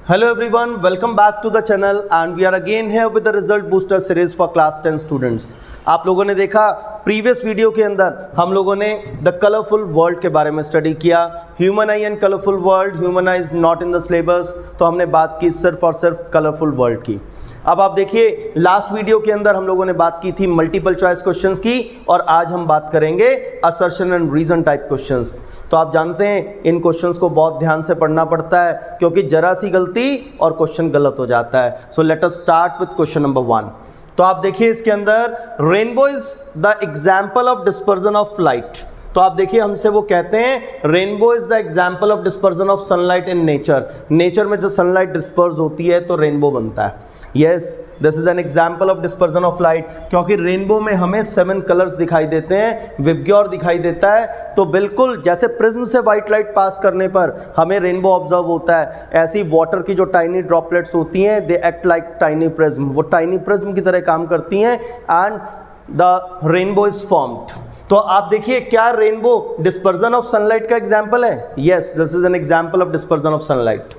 Hello everyone, welcome back to the channel and we are again here with the result booster series for class 10 students. आप लोगों ने देखा previous video के अंदर हम लोगों ने द कलरफुल वर्ल्ड के बारे में स्टडी किया. Human I and colourful world, human I is not in the syllabus, तो हमने बात की सिर्फ और सिर्फ कलरफुल वर्ल्ड की. अब आप देखिए लास्ट वीडियो के अंदर हम लोगों ने बात की थी मल्टीपल चॉइस क्वेश्चंस की और आज हम बात करेंगे assertion and reason type questions. तो आप जानते हैं इन क्वेश्चंस को बहुत ध्यान से पढ़ना पड़ता है क्योंकि जरा सी गलती और क्वेश्चन गलत हो जाता है. So let us start with question number 1. तो आप देखिए इसके अंदर rainbow is the example of dispersion of light. तो आप देखिए हमसे वो कहते हैं rainbow is the example of dispersion of sunlight in nature. Nature में जब सनलाइट डिस्पर्स होती है तो रेनबो बनता है. Yes, this is an example of dispersion of light क्योंकि रेनबो में हमें 7 कलर्स दिखाई देते हैं, विबग्योर दिखाई देता है. तो बिल्कुल जैसे प्रिज्म से वाइट लाइट पास करने पर हमें रेनबो ऑब्जर्व होता है, ऐसी वाटर की जो टाइनी ड्रॉपलेट्स होती हैं they act like tiny prism, वो टाइनी प्रिज्म की तरह काम करती हैं and the rainbow is formed. तो आप देखिए क्या रेनबो डिस्पर्जन ऑफ सनलाइट का एग्जाम्पल है? Yes, this is an example of dispersion of sunlight.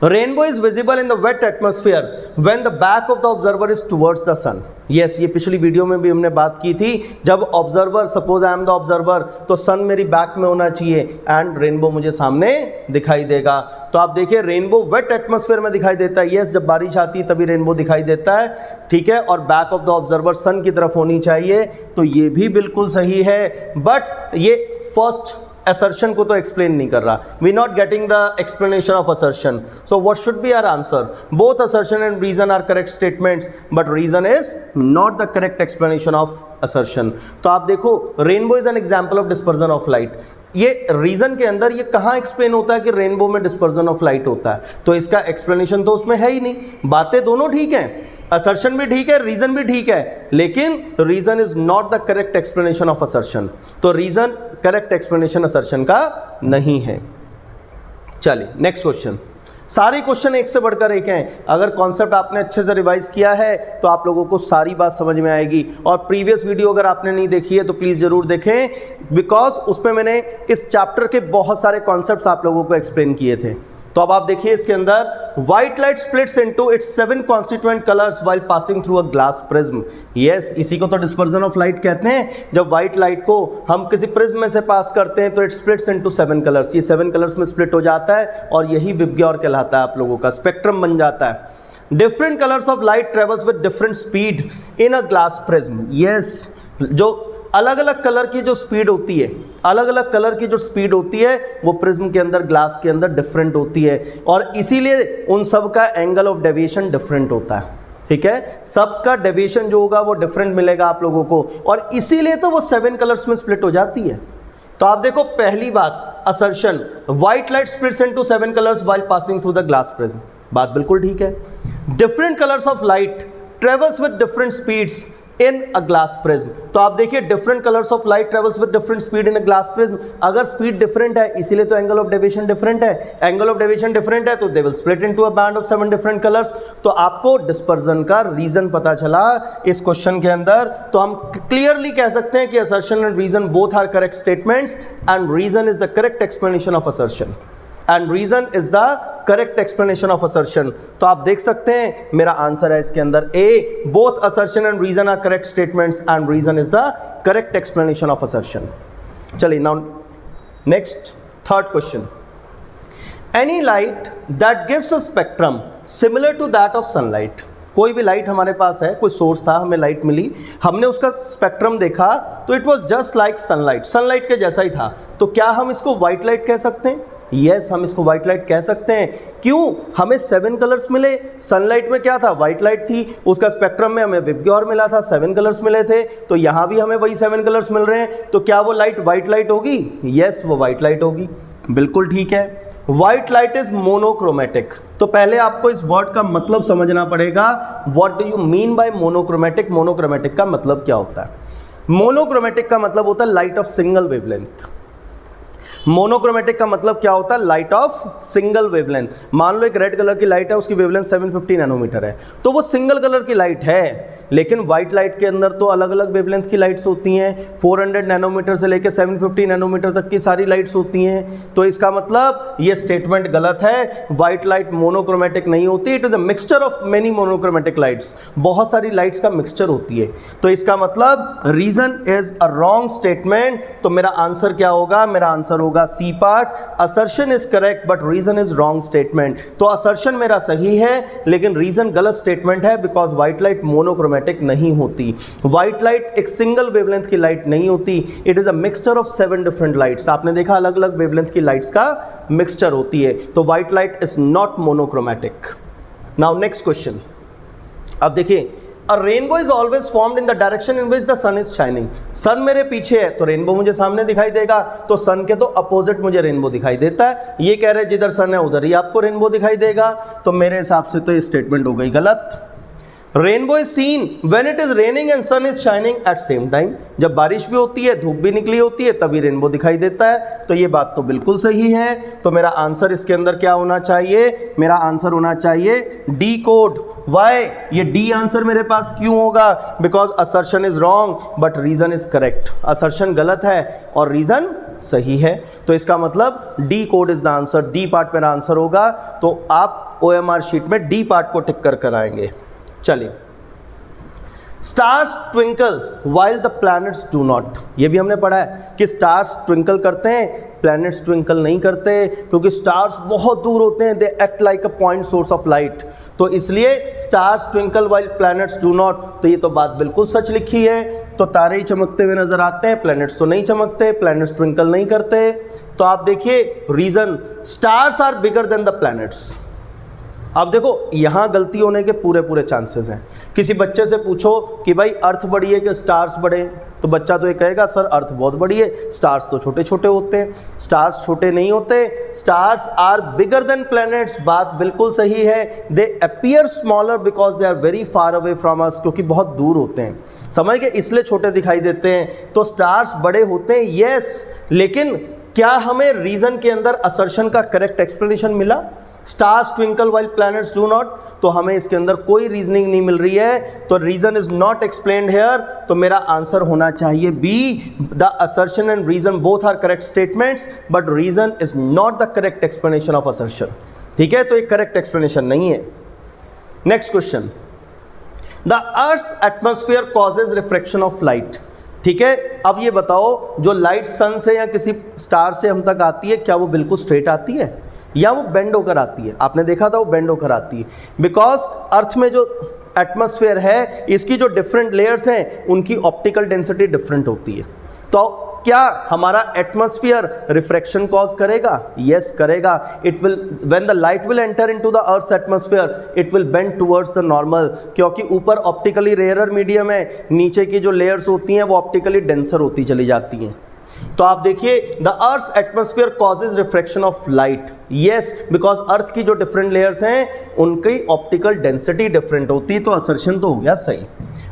Rainbow is visible in the wet atmosphere when the back of the observer is towards the sun. Yes, ये पिछली video में भी हमने बात की थी. जब observer, suppose I am the observer, तो सन मेरी बैक में होना चाहिए एंड रेनबो मुझे सामने दिखाई देगा. तो आप देखिए रेनबो वेट एटमॉस्फेयर में दिखाई देता है. यस, जब बारिश आती है तभी रेनबो दिखाई देता है, ठीक है, और बैक ऑफ द ऑब्जर्वर सन की तरफ होनी चाहिए. तो ये भी बिल्कुल सही है, बट ये फर्स्ट assertion को तो explain नहीं कर रहा. We not getting the explanation of assertion. So what should be our answer? Both assertion and reason are correct statements, but reason is not the correct explanation of assertion. तो आप देखो rainbow is an example of dispersion of light. ये reason के अंदर ये कहाँ explain होता है कि रेनबो में डिस्पर्जन ऑफ लाइट होता है? तो इसका एक्सप्लेनेशन तो उसमें है ही नहीं. बातें दोनों ठीक हैं, असर्शन भी ठीक है, रीजन भी ठीक है, लेकिन reason is not the correct explanation of assertion. तो रीजन करेक्ट एक्सप्लेनेशन असर्शन का नहीं है. चलिए नेक्स्ट क्वेश्चन. सारे क्वेश्चन एक से बढ़कर एक हैं. अगर कॉन्सेप्ट आपने अच्छे से रिवाइज किया है तो आप लोगों को सारी बात समझ में आएगी. और प्रीवियस वीडियो अगर आपने नहीं देखी है तो प्लीज़ ज़रूर देखें, बिकॉज उसमें मैंने इस चैप्टर के बहुत सारे कॉन्सेप्ट्स आप लोगों को एक्सप्लेन किए थे. तो अब आप देखिए इसके अंदर white light splits into its 7 constituent colours while passing through a glass prism. Yes, इसी को तो डिस्पर्जन ऑफ लाइट कहते हैं. जब व्हाइट लाइट को हम किसी प्रिज्म में से पास करते हैं तो इट स्प्लिट्स इनटू 7 कलर्स. ये 7 कलर्स में स्प्लिट हो जाता है और यही विबग्योर कहलाता है, आप लोगों का स्पेक्ट्रम बन जाता है. Different colours of light travels with different speed in a glass prism. Yes, जो अलग अलग कलर की जो स्पीड होती है, अलग अलग कलर की जो स्पीड होती है वो प्रिज्म के अंदर, ग्लास के अंदर डिफरेंट होती है और इसीलिए उन सब का एंगल ऑफ डेविएशन डिफरेंट होता है. ठीक है, सबका डेविएशन जो होगा वो डिफरेंट मिलेगा आप लोगों को और इसीलिए तो वो 7 कलर्स में स्प्लिट हो जाती है. तो आप देखो पहली बात assertion, white light splits into 7 colours while passing through the glass prism. बात बिल्कुल ठीक है. Different colours of light travels with different speeds in a glass prism. तो आप देखिए different colours of light travels with different speed in a glass prism. अगर speed different है इसीलिए तो एंगल ऑफ डेविएशन डिफरेंट है. एंगल ऑफ डेविएशन डिफरेंट है तो they will split into a band of 7 different colours. तो आपको dispersion का रीजन पता चला इस क्वेश्चन के अंदर. तो हम क्लियरली कह सकते हैं कि assertion and reason both are correct statements and reason is the correct explanation of assertion and reason is the correct explanation of assertion. तो आप देख सकते हैं मेरा आंसर है इसके अंदर A, both assertion and reason are correct statements and reason is the correct explanation of assertion. चलिए now next third question. Any light that gives a spectrum similar to that of sunlight. कोई भी light हमारे पास है, कोई source था, हमें light मिली, हमने उसका स्पेक्ट्रम देखा तो it was just like sunlight, sunlight के जैसा ही था. तो क्या हम इसको व्हाइट लाइट कह सकते हैं? यस, हम इसको व्हाइट लाइट कह सकते हैं. क्यों? हमें 7 कलर्स मिले. सनलाइट में क्या था? व्हाइट लाइट थी. उसका स्पेक्ट्रम में हमें विबग्योर मिला था, 7 कलर्स मिले थे. तो यहाँ भी हमें वही 7 कलर्स मिल रहे हैं. तो क्या वो लाइट व्हाइट लाइट होगी? यस, वो व्हाइट लाइट होगी. बिल्कुल ठीक है. White light is monochromatic. तो पहले आपको इस वर्ड का मतलब समझना पड़ेगा. What do you mean by monochromatic? Monochromatic का मतलब क्या होता है? मोनोक्रोमेटिक का मतलब होता है light of single wavelength. Monochromatic का मतलब क्या होता है? Light of single wavelength. मान लो एक रेड कलर की लाइट है, उसकी वेवलेंथ 750 नैनोमीटर है, तो वो सिंगल कलर की लाइट है। लेकिन व्हाइट लाइट के अंदर तो अलग अलग वेवलेंथ की लाइट्स होती हैं, 400 नैनोमीटर से लेकर 750 नैनोमीटर तक की सारी लाइट्स होती हैं। तो इसका मतलब ये स्टेटमेंट गलत है, व्हाइट लाइट मोनोक्रोमेटिक नहीं होती, it is a mixture of many monochromatic lights, बहुत सारी लाइट्स का मिक्सचर होती है। तो इसका मतलब reason is a wrong statement. तो मेरा आंसर क्या होगा? मेरा आंसर होगा C part, assertion is correct but reason is wrong statement. तो असर्शन मेरा सही है लेकिन रीजन गलत स्टेटमेंट है, बिकॉज व्हाइट लाइट मोनोक्रोमेटिक नहीं होती। व्हाइट लाइट एक सिंगल वेवलेंथ की लाइट नहीं होती, it is a mixture of 7 different lights. आपने देखा अलग अलग वेवलेंथ की लाइट्स का मिक्सचर होती है। तो white light is not monochromatic. Now next question, अब देखिए, A rainbow is always formed in the direction in which the sun is shining. सन मेरे पीछे है तो रेनबो मुझे सामने दिखाई देगा, तो सन के तो अपोजिट मुझे रेनबो दिखाई देता है। ये कह रहे जिधर सन है उधर ही आपको रेनबो दिखाई देगा, तो मेरे हिसाब से तो ये स्टेटमेंट हो गई गलत। Rainbow is seen when it is raining and sun is shining at same time. जब बारिश भी होती है, धूप भी निकली होती है, तभी रेनबो दिखाई देता है। तो ये बात तो बिल्कुल सही है। तो मेरा आंसर इसके अंदर क्या होना चाहिए? मेरा आंसर होना चाहिए डी कोड। वाई? ये डी आंसर मेरे पास क्यों होगा? Because assertion is wrong but reason is correct. Assertion गलत है और रीजन सही है, तो इसका मतलब D code is the answer. D part मेरा आंसर होगा। तो आप OMR शीट में डी पार्ट को टिक कर कराएंगे। चलिए, stars twinkle while the planets do not. ये भी हमने पढ़ा है कि स्टार्स ट्विंकल करते हैं, प्लैनेट्स ट्विंकल नहीं करते, क्योंकि स्टार्स बहुत दूर होते हैं, they act like a point source of light. तो इसलिए stars twinkle while planets do not. तो ये तो बात बिल्कुल सच लिखी है। तो तारे ही चमकते हुए नजर आते हैं, प्लैनेट्स तो नहीं चमकते, प्लैनेट्स ट्विंकल नहीं करते। तो आप देखिए reason, stars are bigger than the planets. अब देखो यहाँ गलती होने के पूरे चांसेस हैं। किसी बच्चे से पूछो कि भाई अर्थ बड़ी है कि स्टार्स बड़े, तो बच्चा तो ये कहेगा सर अर्थ बहुत बड़ी है, स्टार्स तो छोटे छोटे होते हैं। स्टार्स छोटे नहीं होते, stars are bigger than planets. बात बिल्कुल सही है। They appear smaller because they are very far away from us, क्योंकि बहुत दूर होते हैं, समझ गए, इसलिए छोटे दिखाई देते हैं। तो स्टार्स बड़े होते हैं, यस, लेकिन क्या हमें रीजन के अंदर असर्शन का करेक्ट एक्सप्लेनेशन मिला? Stars twinkle while planets do not, तो हमें इसके अंदर कोई रीजनिंग नहीं मिल रही है। तो reason is not explained here. तो मेरा आंसर होना चाहिए B, the assertion and reason both are correct statements but reason is not the correct explanation of assertion. ठीक है, तो एक करेक्ट एक्सप्लेनेशन नहीं है। Next question, the earth's atmosphere causes refraction of light. ठीक है, अब ये बताओ जो लाइट सन से या किसी स्टार से हम तक आती है, क्या वो बिल्कुल स्ट्रेट आती है या वो बेंड होकर आती है? आपने देखा था वो बेंड होकर आती है, बिकॉज अर्थ में जो एटमॉस्फेयर है, इसकी जो डिफरेंट लेयर्स हैं उनकी ऑप्टिकल डेंसिटी डिफरेंट होती है। तो क्या हमारा एटमॉस्फेयर रिफ्रैक्शन कॉज करेगा? यस करेगा। It will, when the light will enter into the earth's atmosphere it will bend towards the normal, क्योंकि ऊपर ऑप्टिकली रेयरर मीडियम है, नीचे की जो लेयर्स होती हैं वो ऑप्टिकली डेंसर होती चली जाती हैं। तो आप देखिए, the earth's atmosphere causes refraction of light, yes, because earth की जो डिफरेंट लेयर्स हैं उनकी ऑप्टिकल डेंसिटी डिफरेंट होती है। तो असर्शन तो हो गया सही।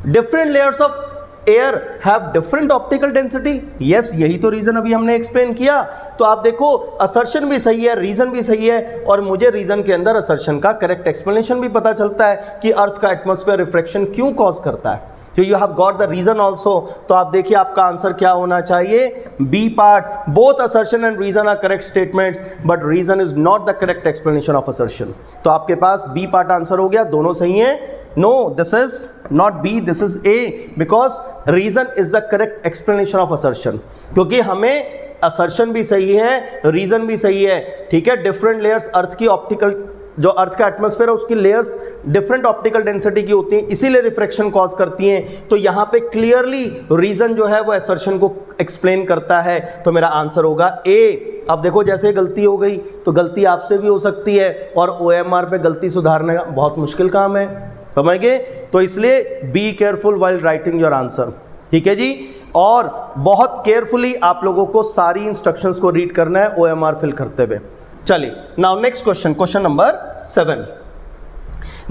Different layers of air have different optical density, yes, यही तो रीजन अभी हमने एक्सप्लेन किया। तो आप देखो असर्शन भी सही है, रीजन भी सही है, और मुझे रीजन के अंदर असर्शन का करेक्ट एक्सप्लेनेशन भी पता चलता है कि अर्थ का एटमॉस्फेयर रिफ्रैक्शन क्यों कॉज करता है। तो you have got the reason also. तो आप देखिए आपका आंसर क्या होना चाहिए? B part. Both assertion and reason are correct statements but reason is not the correct explanation of assertion. तो आपके पास बी पार्ट आंसर हो गया, दोनों सही हैं। No, this is not B, this is A, because reason is the correct explanation of assertion, क्योंकि हमें assertion भी सही है, रीजन भी सही है। ठीक है, डिफरेंट लेयर्स अर्थ की ऑप्टिकल, जो अर्थ का एटमॉस्फेयर है उसकी लेयर्स डिफरेंट ऑप्टिकल डेंसिटी की होती हैं, इसीलिए रिफ्रैक्शन कॉज करती हैं। तो यहाँ पे क्लियरली रीजन जो है वो असर्शन को एक्सप्लेन करता है। तो मेरा आंसर होगा ए। अब देखो जैसे गलती हो गई तो गलती आपसे भी हो सकती है, और OMR पे गलती सुधारने का बहुत मुश्किल काम है, समझ गए? तो इसलिए be careful while writing your answer. ठीक है जी, और बहुत केयरफुली आप लोगों को सारी इंस्ट्रक्शंस को रीड करना है OMR फिल करते हुए। चलिए, now next question, question number 7।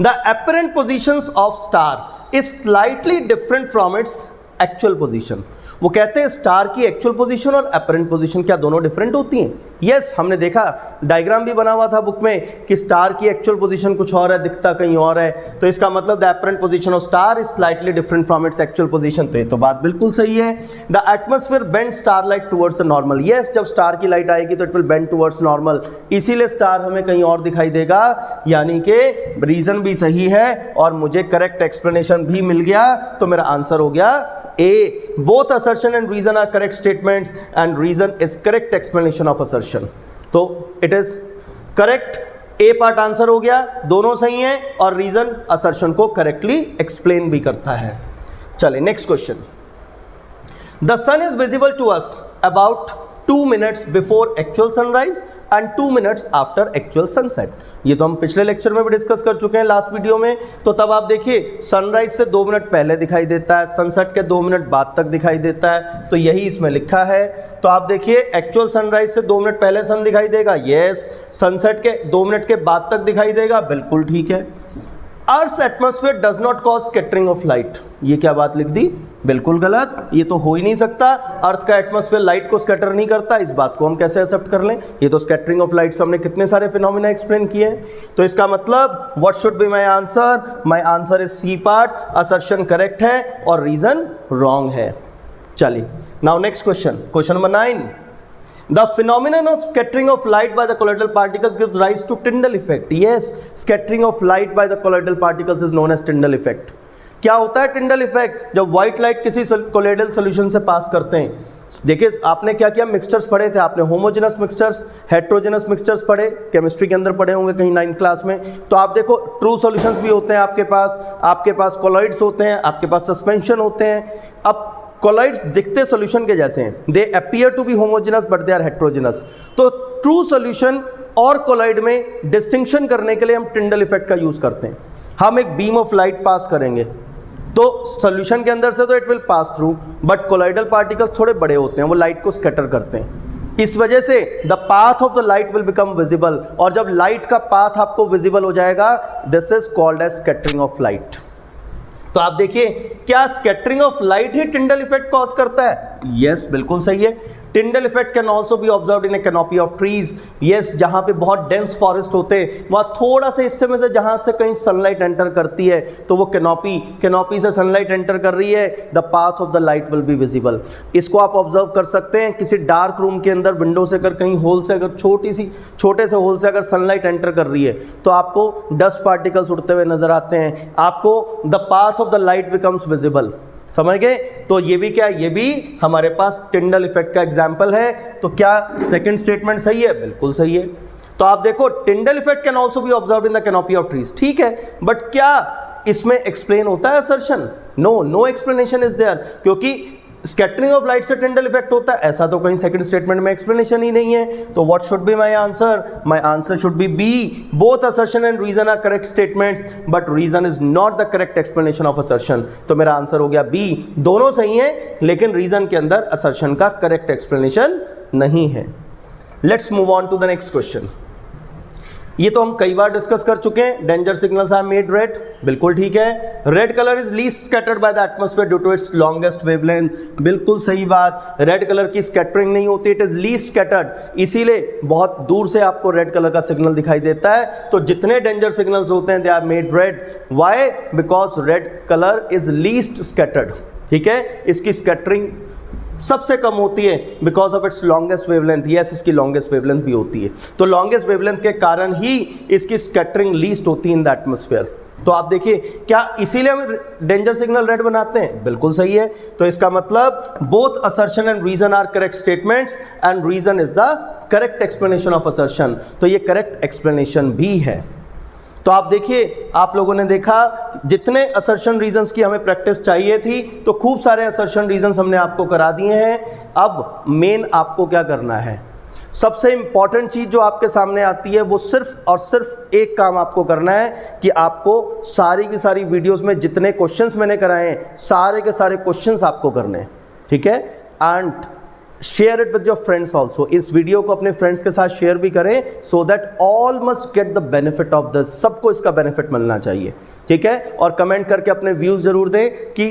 The apparent positions of star is slightly different from its actual position. वो कहते हैं स्टार की एक्चुअल पोजीशन और अपरेंट पोजीशन क्या दोनों डिफरेंट होती हैं? यस, हमने देखा, डायग्राम भी बना हुआ था बुक में कि स्टार की एक्चुअल पोजीशन कुछ और है, दिखता कहीं और है, तो इसका मतलब the apparent position of star is slightly different from its actual position. तो ये तो बात बिल्कुल सही है। The atmosphere bend star light towards the normal. Yes, जब स्टार की लाइट आएगी तो it will bend towards normal, इसीलिए स्टार हमें कहीं और दिखाई देगा, यानी कि रीजन भी सही है और मुझे करेक्ट एक्सप्लेनेशन भी मिल गया। तो मेरा आंसर हो गया A. Both assertion and reason are correct statements and reason is correct explanation of assertion. तो it is correct. A part answer हो गया, दोनों सही हैं और रीजन असर्शन को करेक्टली एक्सप्लेन भी करता है। चलिए next question. The sun is visible to us about 2 minutes before actual sunrise and 2 minutes after actual sunset. ये तो हम पिछले लेक्चर में भी डिस्कस कर चुके हैं, लास्ट वीडियो में। तो तब आप देखिए सनराइज से 2 मिनट पहले दिखाई देता है, सनसेट के 2 मिनट बाद तक दिखाई देता है, तो यही इसमें लिखा है। तो आप देखिए एक्चुअल सनराइज से 2 मिनट पहले सन दिखाई देगा, यस। सनसेट के 2 मिनट के बाद तक दिखाई देगा, बिल्कुल ठीक है। Earth atmosphere does not cause scattering of light. ये क्या बात लिख दी? बिल्कुल गलत, ये तो हो ही नहीं सकता। अर्थ का एटमॉस्फेयर लाइट को स्कैटर नहीं करता, इस बात को हम कैसे एक्सेप्ट कर लें? ये तो स्कैटरिंग ऑफ लाइट से हमने कितने सारे फिनोमेना एक्सप्लेन किए हैं। तो इसका मतलब what should be my answer? My answer is C part, assertion correct है और रीजन रॉन्ग है। चलिए now next question, question number 9। The phenomenon of scattering of light by the colloidal particles gives rise to Tyndall effect. Yes, scattering of light by the colloidal particles is known as Tyndall effect. क्या होता है Tyndall effect? जब white light किसी colloidal solution से पास करते हैं। देखिए आपने क्या किया, मिक्सचर्स पढ़े थे आपने, होमोजेनस मिक्सचर्स, हेट्रोजेनस मिक्सचर्स पढ़े, केमिस्ट्री के अंदर पढ़े होंगे कहीं 9th क्लास में। तो आप देखो ट्रू सॉल्यूशंस भी होते हैं आपके पास कोलॉइड्स होते हैं, आपके पास सस्पेंशन होते हैं। अब कोलॉइड्स दिखते सॉल्यूशन के जैसे हैं, they appear to be homogeneous but they are heterogeneous. तो ट्रू सॉल्यूशन और कोलॉइड में डिस्टिंक्शन करने के लिए हम टिंडल इफेक्ट का यूज करते हैं। हम एक बीम ऑफ लाइट पास करेंगे तो सॉल्यूशन के अंदर से तो it will pass through, but colloidal particles थोड़े बड़े होते हैं, वो लाइट को स्कैटर करते हैं। इस वजह से the path of the light will become visible, और जब लाइट का पाथ आपको विजिबल हो जाएगा, this is called as scattering of light. तो आप देखिए क्या स्कैटरिंग ऑफ लाइट ही टिंडल इफेक्ट कॉज करता है? यस, बिल्कुल सही है। Tyndall effect can also be observed in a canopy of trees. Yes, जहां पे बहुत डेंस फॉरेस्ट होते हैं, वहां थोड़ा सा हिस्से में से जहां से कहीं सनलाइट एंटर करती है तो वो कैनोपी से सनलाइट एंटर कर रही है, the path of the light will be visible. इसको आप ऑब्जर्व कर सकते हैं किसी डार्क रूम के अंदर, विंडो से अगर कहीं होल से, अगर छोटे से होल से अगर सनलाइट एंटर कर रही है तो आपको डस्ट पार्टिकल्स उड़ते हुए नजर आते हैं, आपको the path of the light becomes visible. समझ गए? तो ये भी क्या, ये भी हमारे पास टिंडल इफेक्ट का एग्जाम्पल है। तो क्या सेकंड स्टेटमेंट सही है? बिल्कुल सही है। तो आप देखो Tyndall effect can also be observed in the canopy of trees, ठीक है, बट क्या इसमें एक्सप्लेन होता है assertion? No explanation is there, क्योंकि स्कैटरिंग ऑफ लाइट से टिंडल इफेक्ट होता है ऐसा तो कहीं सेकंड स्टेटमेंट में एक्सप्लेनेशन ही नहीं है। तो what should be my answer? My answer should be B, both assertion and reason are correct statements but reason is not the correct explanation of assertion. तो मेरा आंसर हो गया बी, दोनों सही हैं लेकिन रीजन के अंदर असर्शन का करेक्ट एक्सप्लेनेशन नहीं है। Let's move on to the next question. ये तो हम कई बार डिस्कस कर चुके हैं, danger signals are made red, बिल्कुल ठीक है। Red colour is least scattered by the atmosphere due to its longest wavelength, बिल्कुल सही बात। रेड कलर की स्कैटरिंग नहीं होती, इट इज लीस्ट स्कैटर्ड, इसीलिए बहुत दूर से आपको रेड कलर का सिग्नल दिखाई देता है। तो जितने डेंजर सिग्नल्स होते हैं they are made red, why? Because red colour is least scattered, ठीक है। इसकी स्कैटरिंग सबसे कम होती है because of its longest wavelength. Yes, इसकी लॉन्गेस्ट वेवलेंथ भी होती है, तो लॉन्गेस्ट वेवलेंथ के कारण ही इसकी स्कैटरिंग लीस्ट होती है इन द एटमॉस्फेयर। तो आप देखिए क्या इसीलिए हम डेंजर सिग्नल रेड बनाते हैं? बिल्कुल सही है। तो इसका मतलब both assertion and reason are correct statements and reason is the correct explanation of assertion. तो ये करेक्ट एक्सप्लेनेशन भी है। तो आप देखिए, आप लोगों ने देखा जितने असर्शन रीजंस की हमें प्रैक्टिस चाहिए थी तो खूब सारे असर्शन रीजंस हमने आपको करा दिए हैं। अब मेन आपको क्या करना है, सबसे इंपॉर्टेंट चीज जो आपके सामने आती है वो सिर्फ और सिर्फ एक काम आपको करना है कि आपको सारी की सारी वीडियोस में जितने क्वेश्चंस मैंने कराए हैं सारे के सारे क्वेश्चंस आपको करने हैं, ठीक है। And share it with your friends also, इस वीडियो को अपने फ्रेंड्स के साथ शेयर भी करें so that all must get the benefit of this, सबको इसका बेनिफिट मिलना चाहिए, ठीक है। और कमेंट करके अपने व्यूज जरूर दें कि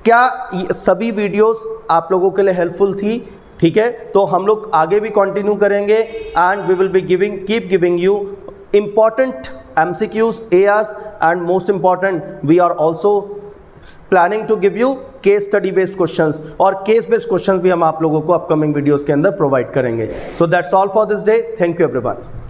क्या ये सभी वीडियोस आप लोगों के लिए हेल्पफुल थी? ठीक है, तो हम लोग आगे भी कंटिन्यू करेंगे and we will be keep giving you important MCQs, ARs, and most important, we are also planning to give you case study based questions, और case based questions भी हम आप लोगों को अपकमिंग वीडियोस के अंदर प्रोवाइड करेंगे. So that's all for this day. Thank you everyone.